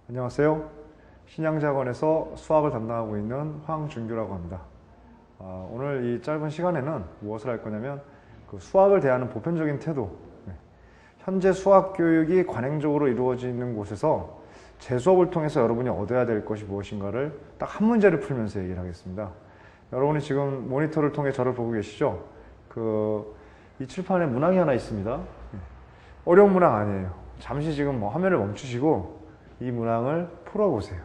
안녕하세요. 신양자원에서 수학을 담당하고 있는 황준규라고 합니다. 오늘 이 짧은 시간에는 무엇을 할 거냐면 수학을 대하는 보편적인 태도, 현재 수학 교육이 관행적으로 이루어지는 곳에서 제 수업을 통해서 여러분이 얻어야 될 것이 무엇인가를 딱 한 문제를 풀면서 얘기를 하겠습니다. 여러분이 지금 모니터를 통해 저를 보고 계시죠? 이 칠판에 문항이 하나 있습니다. 어려운 문항 아니에요. 잠시 지금 화면을 멈추시고 이 문항을 풀어보세요.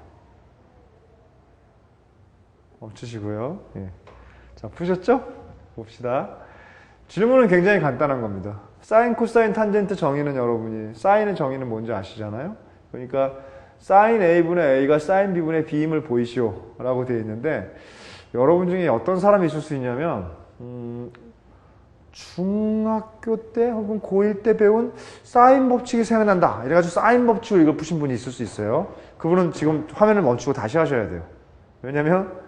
멈추시고요. 자, 푸셨죠? 봅시다. 질문은 굉장히 간단한 겁니다. 사인, 코사인, 탄젠트 정의는 여러분이 사인의 정의는 뭔지 아시잖아요? 그러니까 사인 A분의 A가 사인 B분의 B임을 보이시오 라고 되어 있는데, 여러분 중에 어떤 사람이 있을 수 있냐면 중학교 때 혹은 고1 때 배운 사인 법칙이 생각난다 이래가지고 사인 법칙을 이걸 푸신 분이 있을 수 있어요. 그분은 지금 화면을 멈추고 다시 하셔야 돼요. 왜냐면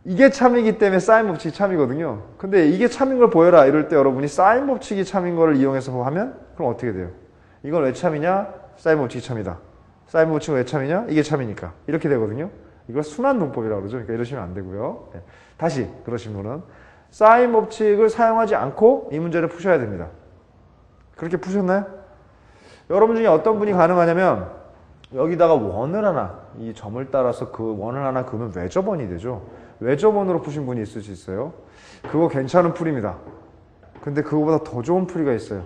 이게 참이기 때문에 사인 법칙이 참이거든요. 근데 이게 참인 걸 보여라 이럴 때 여러분이 사인 법칙이 참인 걸 이용해서 하면 그럼 어떻게 돼요? 이건 왜 참이냐? 사인 법칙이 참이다. 사인 법칙은 왜 참이냐? 이게 참이니까. 이렇게 되거든요. 이걸 순환농법이라고 그러죠. 그러니까 이러시면 안 되고요. 다시 그러신 분은 사인 법칙을 사용하지 않고 이 문제를 푸셔야 됩니다. 그렇게 푸셨나요? 여러분 중에 어떤 분이 가능하냐면 여기다가 원을 하나, 이 점을 따라서 그 원을 하나 그으면 외접원이 되죠. 외접원으로 푸신 분이 있을 수 있어요. 그거 괜찮은 풀이입니다. 근데 그거보다 더 좋은 풀이가 있어요.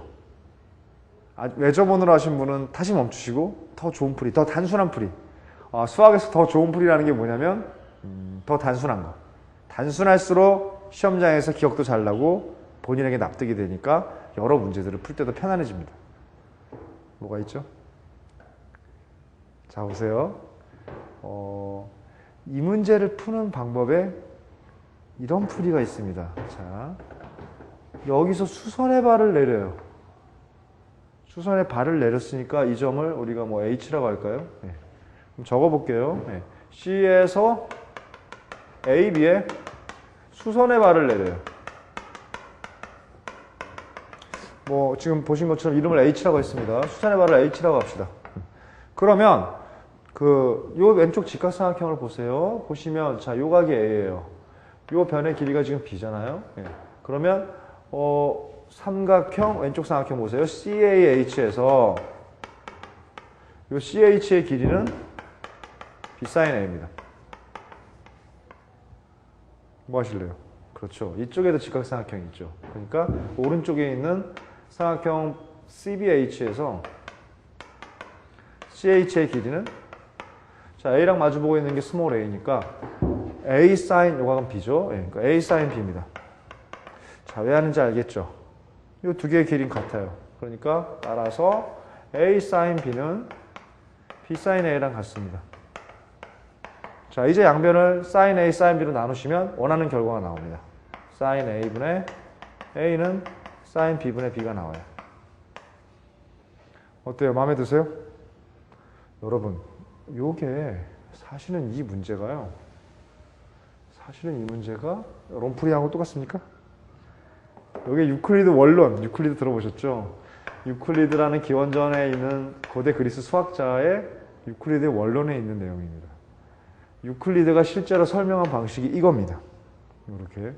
외접원으로 하신 분은 다시 멈추시고 더 좋은 풀이, 더 단순한 풀이. 수학에서 더 좋은 풀이라는 게 뭐냐면 더 단순한 거. 단순할수록 시험장에서 기억도 잘 나고 본인에게 납득이 되니까 여러 문제들을 풀 때도 편안해집니다. 뭐가 있죠? 자, 보세요. 이 문제를 푸는 방법에 이런 풀이가 있습니다. 자, 여기서 수선의 발을 내려요. 수선의 발을 내렸으니까 이 점을 우리가 H라고 할까요? 그럼 적어볼게요. C에서 A, B에 수선의 발을 내려요. 지금 보신 것처럼 이름을 H라고 했습니다. 수선의 발을 H라고 합시다. 그러면 요 왼쪽 직각삼각형을 보세요. 보시면 자, 요 각이 A예요. 요 변의 길이가 지금 B잖아요. 그러면 삼각형 왼쪽 삼각형 보세요. CAH에서 요 CH의 길이는 B sin A입니다. 뭐 하실래요? 그렇죠. 이쪽에도 직각삼각형이 있죠. 그러니까 오른쪽에 있는 삼각형 CBH에서 CH의 길이는 자, A랑 마주보고 있는 게 스몰 a니까 A sin 요각은 B죠. 그러니까 A sin B입니다. 자, 왜 하는지 알겠죠? 이 두 개의 길이는 같아요. 그러니까 따라서 A sin B는 B sin A랑 같습니다. 자, 이제 양변을 sin A, sin B로 나누시면 원하는 결과가 나옵니다. sin A분의 A는 sin B분의 B가 나와요. 어때요? 마음에 드세요? 여러분, 요게 사실은 이 문제가 롬풀이하고 똑같습니까? 요게 유클리드 원론, 유클리드 들어보셨죠? 유클리드라는 기원전에 있는 고대 그리스 수학자의 유클리드의 원론에 있는 내용입니다. 유클리드가 실제로 설명한 방식이 이겁니다. 이렇게.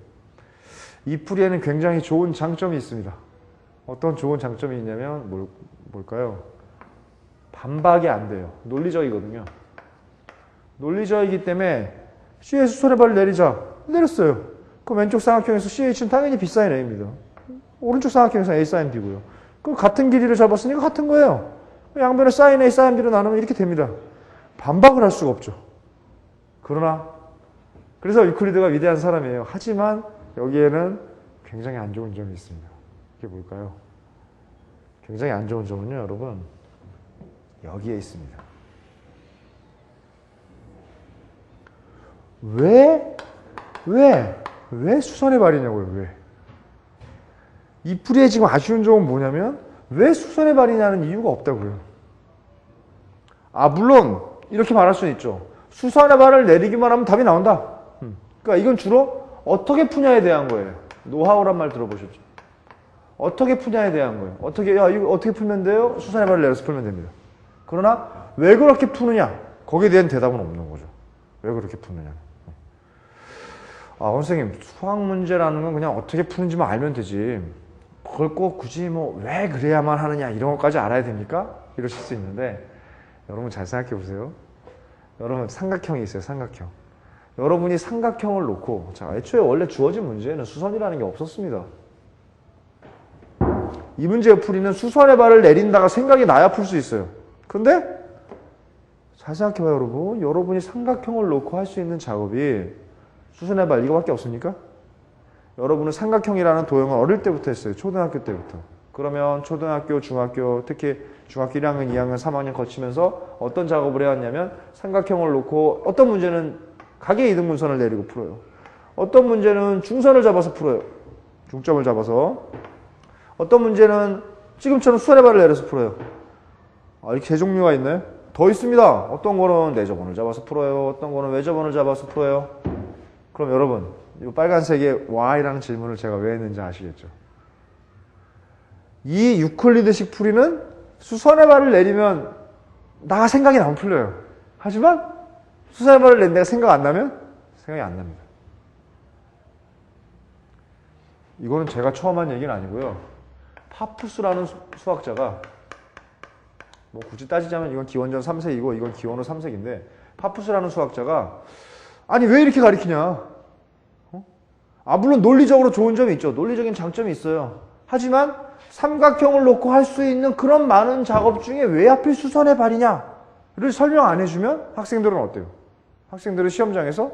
이 풀이에는 굉장히 좋은 장점이 있습니다. 어떤 좋은 장점이 있냐면 뭘까요? 반박이 안 돼요. 논리적이거든요. 논리적이기 때문에 C에서 수선의 발을 내리자. 내렸어요. 그럼 왼쪽 삼각형에서 CH는 당연히 B sin A입니다. 오른쪽 삼각형에서 A sin B고요. 그럼 같은 길이를 잡았으니까 같은 거예요. 양변을 sin A, sin B로 나누면 이렇게 됩니다. 반박을 할 수가 없죠. 그래서 유클리드가 위대한 사람이에요. 하지만 여기에는 굉장히 안 좋은 점이 있습니다. 이게 뭘까요? 굉장히 안 좋은 점은요, 여러분, 여기에 있습니다. 왜 수선의 발이냐고요, 왜? 이 풀이의 지금 아쉬운 점은 뭐냐면, 왜 수선의 발이냐는 이유가 없다고요. 물론, 이렇게 말할 수는 있죠. 수선의 발을 내리기만 하면 답이 나온다. 그러니까 이건 주로 어떻게 푸냐에 대한 거예요. 노하우란 말 들어보셨죠? 어떻게 푸냐에 대한 거예요. 이거 어떻게 풀면 돼요? 수선의 발을 내려서 풀면 됩니다. 그러나 왜 그렇게 푸느냐? 거기에 대한 대답은 없는 거죠. 왜 그렇게 푸느냐? 아, 선생님, 수학 문제라는 건 그냥 어떻게 푸는지만 알면 되지. 그걸 꼭 굳이 뭐 왜 그래야만 하느냐 이런 것까지 알아야 됩니까? 이러실 수 있는데 여러분 잘 생각해 보세요. 여러분 삼각형이 있어요. 삼각형. 여러분이 삼각형을 놓고 자, 애초에 원래 주어진 문제에는 수선이라는 게 없었습니다. 이 문제의 풀이는 수선의 발을 내린다가 생각이 나야 풀 수 있어요. 근데 잘 생각해봐요, 여러분. 여러분이 삼각형을 놓고 할 수 있는 작업이 수선의 발 이거밖에 없습니까? 여러분은 삼각형이라는 도형을 어릴 때부터 했어요. 초등학교 때부터. 그러면 초등학교, 중학교, 특히 중학교 1학년, 2학년, 3학년 거치면서 어떤 작업을 해왔냐면 삼각형을 놓고 어떤 문제는 각의 이등분선을 내리고 풀어요. 어떤 문제는 중선을 잡아서 풀어요. 중점을 잡아서. 어떤 문제는 지금처럼 수선의 발을 내려서 풀어요. 아, 이렇게 세 종류가 있나요? 더 있습니다. 어떤 거는 내접원을 잡아서 풀어요. 어떤 거는 외접원을 잡아서 풀어요. 그럼 여러분, 이 빨간색의 Y라는 질문을 제가 왜 했는지 아시겠죠? 이 유클리드식 풀이는 수선의 발을 내리면 나가 생각이 나면 풀려요. 하지만 수선의 발을 낸 내가 생각 안 나면 생각이 안 납니다. 이거는 제가 처음 한 얘기는 아니고요. 파푸스라는 수학자가 뭐 굳이 따지자면 이건 기원전 3세이고 이건 기원후 3세기인데 파푸스라는 수학자가 아니 왜 이렇게 가리키냐? 아 물론 논리적으로 좋은 점이 있죠. 논리적인 장점이 있어요. 하지만 삼각형을 놓고 할 수 있는 그런 많은 작업 중에 왜 하필 수선의 발이냐를 설명 안 해주면 학생들은 어때요? 학생들은 시험장에서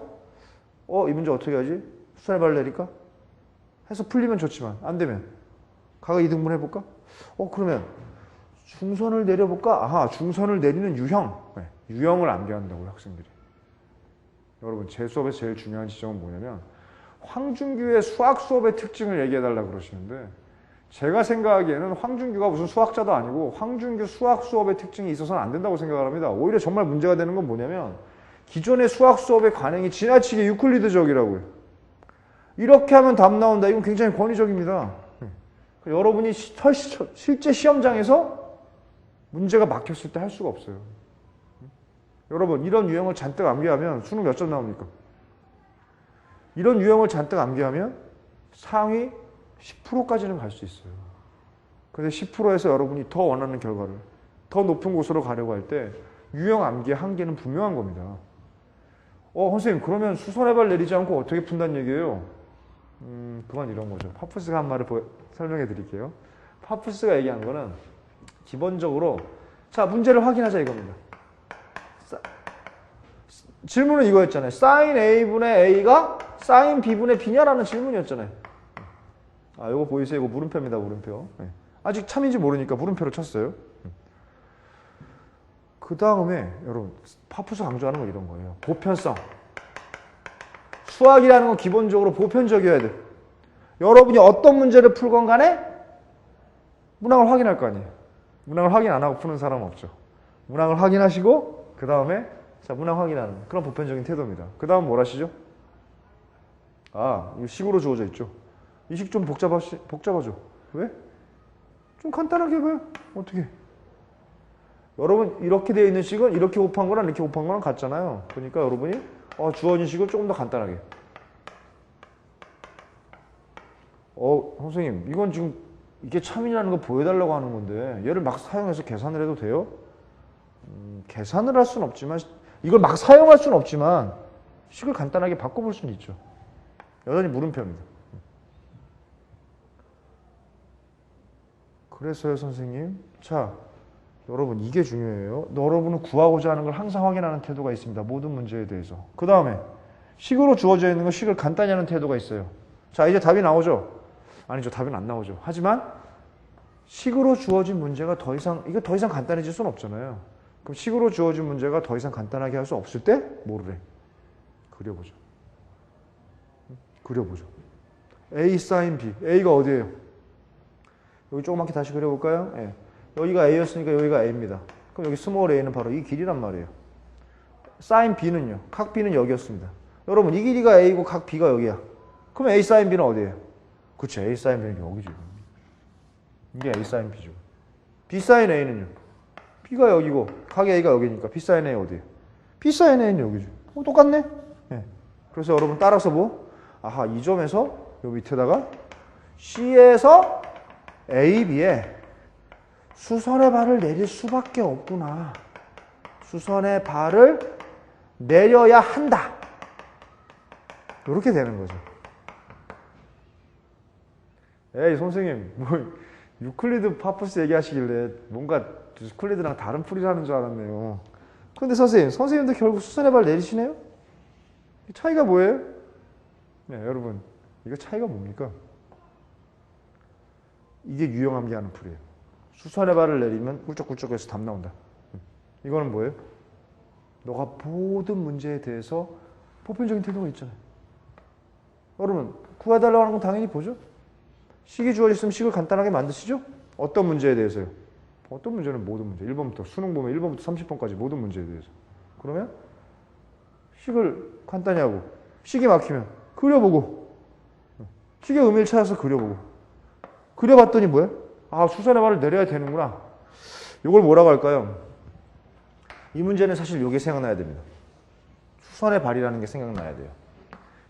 이 문제 어떻게 하지? 수선의 발을 내릴까? 해서 풀리면 좋지만 안 되면 각을 이등분 해볼까? 그러면 중선을 내려볼까? 아하, 중선을 내리는 유형. 네, 유형을 암기한다고요, 학생들이. 여러분, 제 수업에서 제일 중요한 지점은 뭐냐면 황준규의 수학 수업의 특징을 얘기해달라고 그러시는데 제가 생각하기에는 황준규가 무슨 수학자도 아니고 황준규 수학 수업의 특징이 있어서는 안 된다고 생각을 합니다. 오히려 정말 문제가 되는 건 뭐냐면 기존의 수학 수업의 관행이 지나치게 유클리드적이라고요. 이렇게 하면 답 나온다. 이건 굉장히 권위적입니다. 여러분이 실제 시험장에서 문제가 막혔을 때 할 수가 없어요. 여러분 이런 유형을 잔뜩 암기하면 수능 몇 점 나옵니까? 이런 유형을 잔뜩 암기하면 상위 10%까지는 갈 수 있어요. 근데 10%에서 여러분이 더 원하는 결과를 더 높은 곳으로 가려고 할 때 유형 암기의 한계는 분명한 겁니다. 선생님 그러면 수선의 발 내리지 않고 어떻게 푼다는 얘기예요? 그건 이런 거죠. 파푸스가 한 말을 설명해 드릴게요. 파푸스가 얘기한 거는 기본적으로 자 문제를 확인하자 이겁니다. 질문은 이거였잖아요. sin A분의 A가 sin B분의 B냐라는 질문이었잖아요. 이거 보이세요? 이거 물음표입니다. 물음표. 네. 아직 참인지 모르니까 물음표를 쳤어요. 그 다음에 여러분 파푸스 강조하는 건 이런 거예요. 보편성. 수학이라는 건 기본적으로 보편적이어야 돼. 여러분이 어떤 문제를 풀건 간에 문항을 확인할 거 아니에요. 문항을 확인 안 하고 푸는 사람은 없죠. 문항을 확인하시고 그 다음에 자 문항 확인하는 그런 보편적인 태도입니다. 그 다음 뭘 하시죠? 이거 식으로 주어져 있죠. 이 식 좀 복잡하죠. 왜? 좀 간단하게 해봐요. 어떻게? 여러분 이렇게 되어 있는 식은 이렇게 곱한 거랑 이렇게 곱한 거랑 같잖아요. 그러니까 여러분이 주어진 식을 조금 더 간단하게. 선생님 이건 지금 이게 참이라는 거 보여달라고 하는 건데 얘를 막 사용해서 계산을 해도 돼요? 계산을 할 수는 없지만 이걸 막 사용할 수는 없지만 식을 간단하게 바꿔볼 수는 있죠. 여전히 물음표입니다. 그래서요 선생님 자 여러분 이게 중요해요. 여러분은 구하고자 하는 걸 항상 확인하는 태도가 있습니다. 모든 문제에 대해서. 그 다음에 식으로 주어져 있는 건 식을 간단히 하는 태도가 있어요. 자 이제 답이 나오죠? 아니죠. 답은 안 나오죠. 하지만 식으로 주어진 문제가 더 이상 간단해질 수는 없잖아요. 그럼 식으로 주어진 문제가 더 이상 간단하게 할 수 없을 때 뭐를 해? 그려보죠. 그려보죠. A sin B. A가 어디예요? 여기 조그맣게 다시 그려볼까요? 네. 여기가 A였으니까 여기가 A입니다. 그럼 여기 스몰 a는 바로 이 길이란 말이에요. sin B는요. 각 B는 여기였습니다. 여러분 이 길이가 A고 각 B가 여기야. 그럼 A sin B는 어디예요? 그쵸. A sin B는 여기죠. 이게 A sin B죠. B sin A는요. B가 여기고 각 A가 여기니까 B 사인 A 어디에? B 사인 A는 여기죠. 똑같네? 네. 그래서 여러분 따라서 뭐? 아하, 이 점에서 요 밑에다가 C에서 A, B에 수선의 발을 내릴 수밖에 없구나. 수선의 발을 내려야 한다. 이렇게 되는 거죠. 에이, 선생님, 뭐 유클리드 파푸스 얘기하시길래 뭔가 유클리드랑 다른 풀이라는 줄 알았네요. 그런데 선생님도 결국 수선의 발 내리시네요? 차이가 뭐예요? 네, 여러분, 이거 차이가 뭡니까? 이게 유형암기하는 풀이에요. 수선의 발을 내리면 꿀쩍꿀쩍해서 답 나온다. 이거는 뭐예요? 너가 모든 문제에 대해서 보편적인 태도가 있잖아요. 여러분, 구해달라고 하는 건 당연히 보죠? 식이 주어졌으면 식을 간단하게 만드시죠? 어떤 문제에 대해서요? 어떤 문제는 모든 문제. 1번부터, 수능 보면 1번부터 30번까지 모든 문제에 대해서. 그러면 식을 간단히 하고, 식이 막히면 그려보고, 식의 의미를 찾아서 그려보고, 그려봤더니 뭐야? 아, 수선의 발을 내려야 되는구나. 이걸 뭐라고 할까요? 이 문제는 사실 이게 생각나야 됩니다. 수선의 발이라는 게 생각나야 돼요.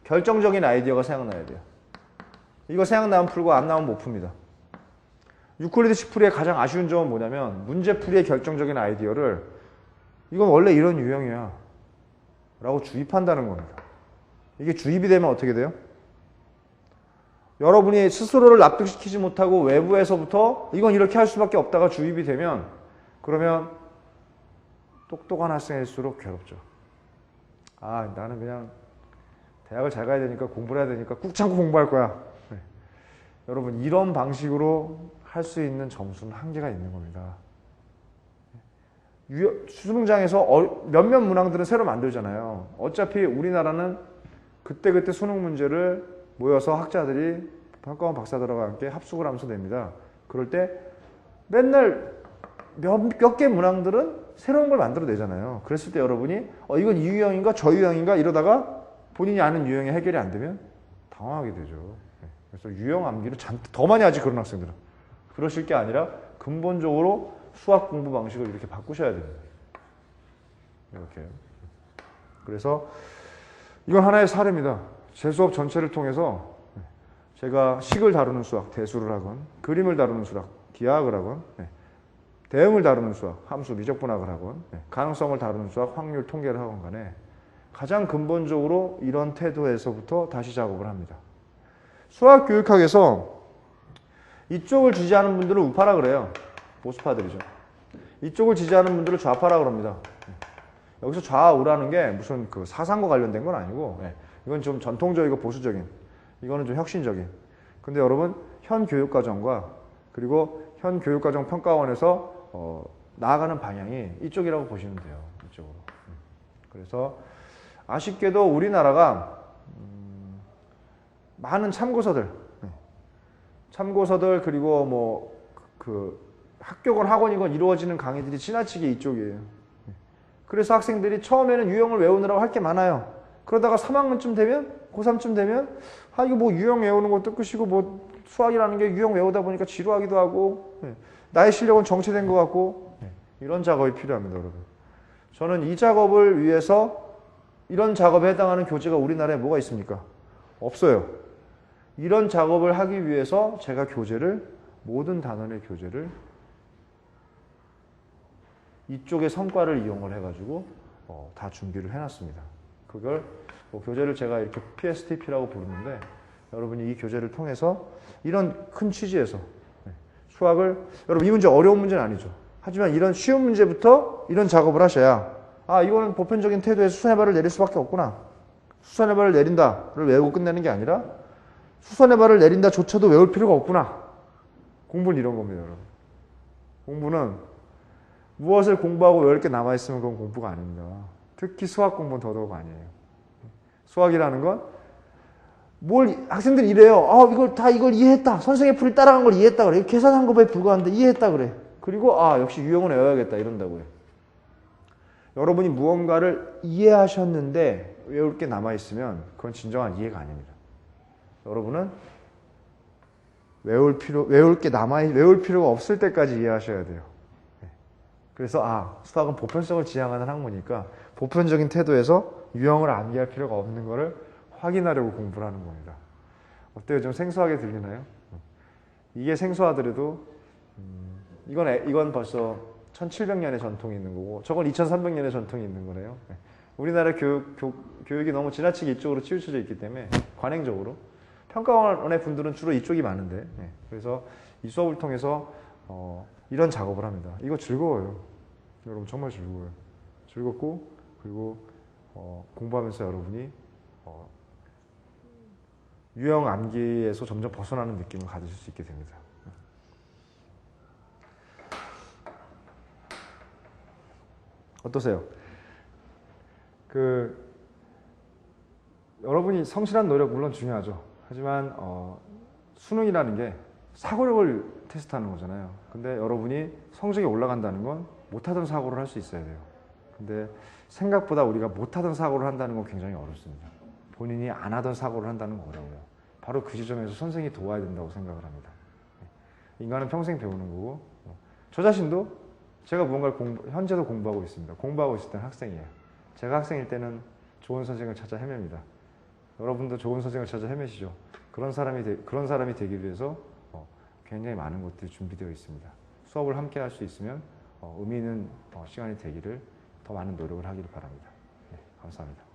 결정적인 아이디어가 생각나야 돼요. 이거 생각나면 풀고 안 나오면 못 풉니다. 유클리드 식풀이의 가장 아쉬운 점은 뭐냐면 문제풀이의 결정적인 아이디어를 이건 원래 이런 유형이야 라고 주입한다는 겁니다. 이게 주입이 되면 어떻게 돼요? 여러분이 스스로를 납득시키지 못하고 외부에서부터 이건 이렇게 할 수밖에 없다가 주입이 되면 그러면 똑똑한 학생일수록 괴롭죠. 아, 나는 그냥 대학을 잘 가야 되니까 공부를 해야 되니까 꾹 참고 공부할 거야. 네. 여러분, 이런 방식으로 할 수 있는 점수는 한계가 있는 겁니다. 수능장에서 몇몇 문항들은 새로 만들잖아요. 어차피 우리나라는 그때그때 수능 문제를 모여서 학자들이 평가원 박사들과 함께 합숙을 하면서 냅니다. 그럴 때 맨날 몇 개 문항들은 새로운 걸 만들어내잖아요. 그랬을 때 여러분이 이건 이 유형인가 저 유형인가 이러다가 본인이 아는 유형이 해결이 안 되면 당황하게 되죠. 그래서 유형 암기를 잔뜩 더 많이 하지, 그런 학생들은. 그러실 게 아니라 근본적으로 수학 공부 방식을 이렇게 바꾸셔야 됩니다. 이렇게. 그래서 이건 하나의 사례입니다. 제 수업 전체를 통해서 제가 식을 다루는 수학, 대수를 하건, 그림을 다루는 수학, 기하학을 하건, 대응을 다루는 수학, 함수, 미적분학을 하건, 가능성을 다루는 수학, 확률, 통계를 하건 간에 가장 근본적으로 이런 태도에서부터 다시 작업을 합니다. 수학 교육학에서 이쪽을 지지하는 분들은 우파라 그래요. 보수파들이죠. 이쪽을 지지하는 분들을 좌파라 그럽니다. 여기서 좌우라는 게 무슨 그 사상과 관련된 건 아니고, 이건 좀 전통적이고 보수적인, 이거는 좀 혁신적인. 근데 여러분, 현 교육과정과 그리고 현 교육과정 평가원에서 나아가는 방향이 이쪽이라고 보시면 돼요. 이쪽으로. 그래서 아쉽게도 우리나라가 많은 참고서들 그리고 뭐 그 학교건 학원이건 이루어지는 강의들이 지나치게 이쪽이에요. 그래서 학생들이 처음에는 유형을 외우느라고 할 게 많아요. 그러다가 3학년쯤 되면, 고3쯤 되면, 이거 뭐 유형 외우는 것도 끝이고, 뭐 수학이라는 게 유형 외우다 보니까 지루하기도 하고, 나의 실력은 정체된 것 같고, 이런 작업이 필요합니다, 여러분. 저는 이 작업을 위해서 이런 작업에 해당하는 교재가 우리나라에 뭐가 있습니까? 없어요. 이런 작업을 하기 위해서 제가 모든 단원의 교재를 이쪽의 성과를 이용을 해가지고 다 준비를 해놨습니다. 그걸 교재를 제가 이렇게 PSTP라고 부르는데 여러분이 이 교재를 통해서 이런 큰 취지에서 수학을, 여러분 이 문제 어려운 문제는 아니죠. 하지만 이런 쉬운 문제부터 이런 작업을 하셔야 이거는 보편적인 태도에 수선의 발을 내릴 수밖에 없구나. 수선의 발을 내린다를 외우고 끝내는 게 아니라 수선의 발을 내린다조차도 외울 필요가 없구나. 공부는 이런 겁니다, 여러분. 공부는 무엇을 공부하고 외울 게 남아있으면 그건 공부가 아닙니다. 특히 수학 공부는 더더욱 아니에요. 수학이라는 건 학생들이 이래요. 이걸 이해했다. 선생의 풀이 따라간 걸 이해했다 그래. 계산한 것에 불과한데 이해했다 그래. 그리고 역시 유형은 외워야겠다 이런다고요. 여러분이 무언가를 이해하셨는데 외울 게 남아있으면 그건 진정한 이해가 아닙니다. 여러분은 외울 필요가 없을 때까지 이해하셔야 돼요. 그래서 수학은 보편성을 지향하는 학문이니까 보편적인 태도에서 유형을 암기할 필요가 없는 거를 확인하려고 공부를 하는 겁니다. 어때요? 좀 생소하게 들리나요? 이게 생소하더라도 이건 벌써 1700년의 전통이 있는 거고 저건 2300년의 전통이 있는 거네요. 우리나라 교육이 너무 지나치게 이쪽으로 치우쳐져 있기 때문에 관행적으로 평가원의 분들은 주로 이쪽이 많은데 그래서 이 수업을 통해서 이런 작업을 합니다. 이거 즐거워요. 여러분 정말 즐거워요. 즐겁고 그리고 공부하면서 여러분이 유형 암기에서 점점 벗어나는 느낌을 가지실 수 있게 됩니다. 어떠세요? 여러분이 성실한 노력 물론 중요하죠. 하지만 수능이라는 게 사고력을 테스트하는 거잖아요. 근데 여러분이 성적이 올라간다는 건 못하던 사고를 할 수 있어야 돼요. 근데 생각보다 우리가 못하던 사고를 한다는 건 굉장히 어렵습니다. 본인이 안 하던 사고를 한다는 건 어려워요. 바로 그 지점에서 선생이 도와야 된다고 생각을 합니다. 인간은 평생 배우는 거고 저 자신도 제가 무언가를 현재도 공부하고 있습니다. 공부하고 있을 때는 학생이에요. 제가 학생일 때는 좋은 선생을 찾아 헤맵니다. 여러분도 좋은 선생을 찾아 헤매시죠. 그런 사람이 되기 위해서 굉장히 많은 것들이 준비되어 있습니다. 수업을 함께 할 수 있으면 의미 있는 시간이 되기를 더 많은 노력을 하기를 바랍니다. 네, 감사합니다.